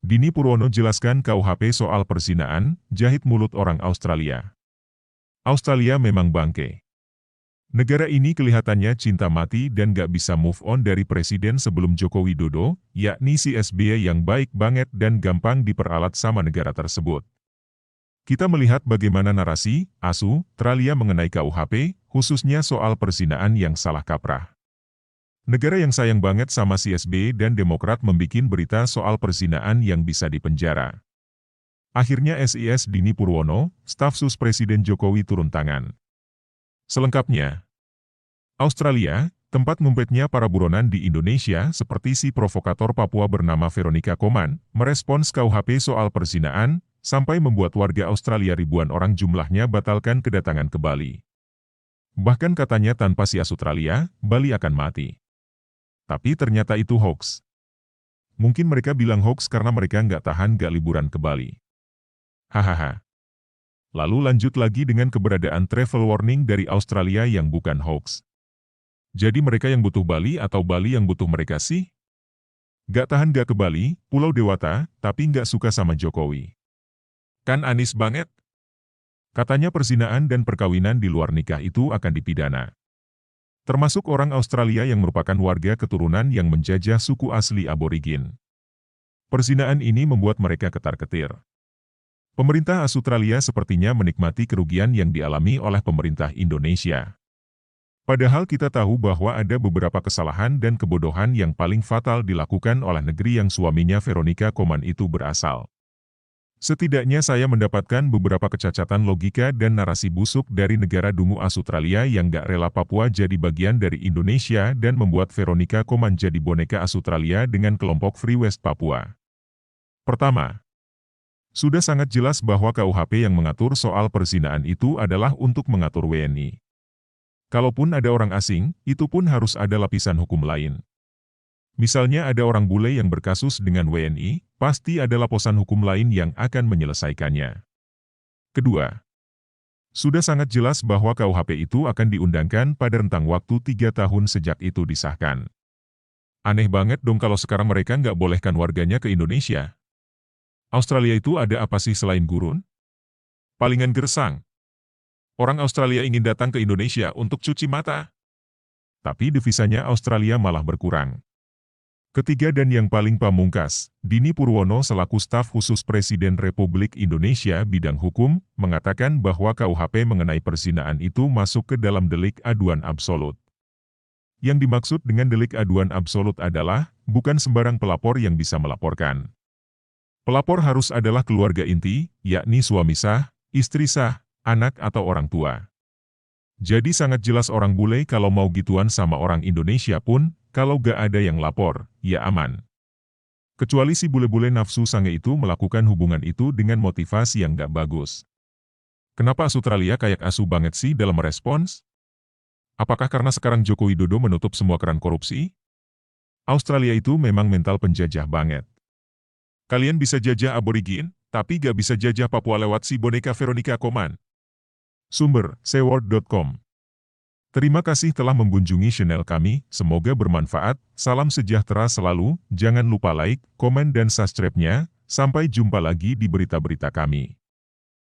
Dini Purwono jelaskan KUHP soal perzinaan, jahit mulut orang Australia. Australia memang bangke. Negara ini kelihatannya cinta mati dan gak bisa move on dari presiden sebelum Joko Widodo, yakni si SBY yang baik banget dan gampang diperalat sama negara tersebut. Kita melihat bagaimana narasi, Australia mengenai KUHP, khususnya soal perzinaan yang salah kaprah. Negara yang sayang banget sama si SBY dan Demokrat membikin berita soal perzinaan yang bisa dipenjara. Akhirnya SIS Dini Purwono, staf sus Presiden Jokowi turun tangan. Selengkapnya, Australia, tempat ngumpetnya para buronan di Indonesia seperti si provokator Papua bernama Veronica Koman, merespons KUHP soal perzinaan, sampai membuat warga Australia ribuan orang jumlahnya batalkan kedatangan ke Bali. Bahkan katanya tanpa si Australia, Bali akan mati. Tapi ternyata itu hoax. Mungkin mereka bilang hoax karena mereka nggak tahan gak liburan ke Bali. Hahaha. Lalu lanjut lagi dengan keberadaan travel warning dari Australia yang bukan hoax. Jadi mereka yang butuh Bali atau Bali yang butuh mereka sih? Gak tahan gak ke Bali, Pulau Dewata, tapi nggak suka sama Jokowi. Kan Anis banget? Katanya perzinaan dan perkawinan di luar nikah itu akan dipidana. Termasuk orang Australia yang merupakan warga keturunan yang menjajah suku asli aborigin. Perzinaan ini membuat mereka ketar-ketir. Pemerintah Australia sepertinya menikmati kerugian yang dialami oleh pemerintah Indonesia. Padahal kita tahu bahwa ada beberapa kesalahan dan kebodohan yang paling fatal dilakukan oleh negeri yang suaminya Veronica Koman itu berasal. Setidaknya saya mendapatkan beberapa kecacatan logika dan narasi busuk dari negara dungu Australia yang gak rela Papua jadi bagian dari Indonesia dan membuat Veronica Koman jadi boneka Australia dengan kelompok Free West Papua. Pertama, sudah sangat jelas bahwa KUHP yang mengatur soal perzinaan itu adalah untuk mengatur WNI. Kalaupun ada orang asing, itu pun harus ada lapisan hukum lain. Misalnya ada orang bule yang berkasus dengan WNI, pasti ada lapisan hukum lain yang akan menyelesaikannya. Kedua, sudah sangat jelas bahwa KUHP itu akan diundangkan pada rentang waktu 3 tahun sejak itu disahkan. Aneh banget dong kalau sekarang mereka nggak bolehkan warganya ke Indonesia. Australia itu ada apa sih selain gurun? Palingan gersang. Orang Australia ingin datang ke Indonesia untuk cuci mata. Tapi devisanya Australia malah berkurang. Ketiga dan yang paling pamungkas, Dini Purwono selaku staf khusus Presiden Republik Indonesia bidang hukum, mengatakan bahwa KUHP mengenai perzinaan itu masuk ke dalam delik aduan absolut. Yang dimaksud dengan delik aduan absolut adalah, bukan sembarang pelapor yang bisa melaporkan. Pelapor harus adalah keluarga inti, yakni suami sah, istri sah, anak atau orang tua. Jadi sangat jelas orang bule kalau mau gituan sama orang Indonesia pun, kalau gak ada yang lapor, ya aman. Kecuali si bule-bule nafsu sange itu melakukan hubungan itu dengan motivasi yang gak bagus. Kenapa Australia kayak asu banget sih dalam merespons? Apakah karena sekarang Joko Widodo menutup semua keran korupsi? Australia itu memang mental penjajah banget. Kalian bisa jajah aborigin, tapi gak bisa jajah Papua lewat si boneka Veronica Koman. Sumber, seaworld.com. Terima kasih telah mengunjungi channel kami, semoga bermanfaat, salam sejahtera selalu, jangan lupa like, komen dan subscribe-nya, sampai jumpa lagi di berita-berita kami.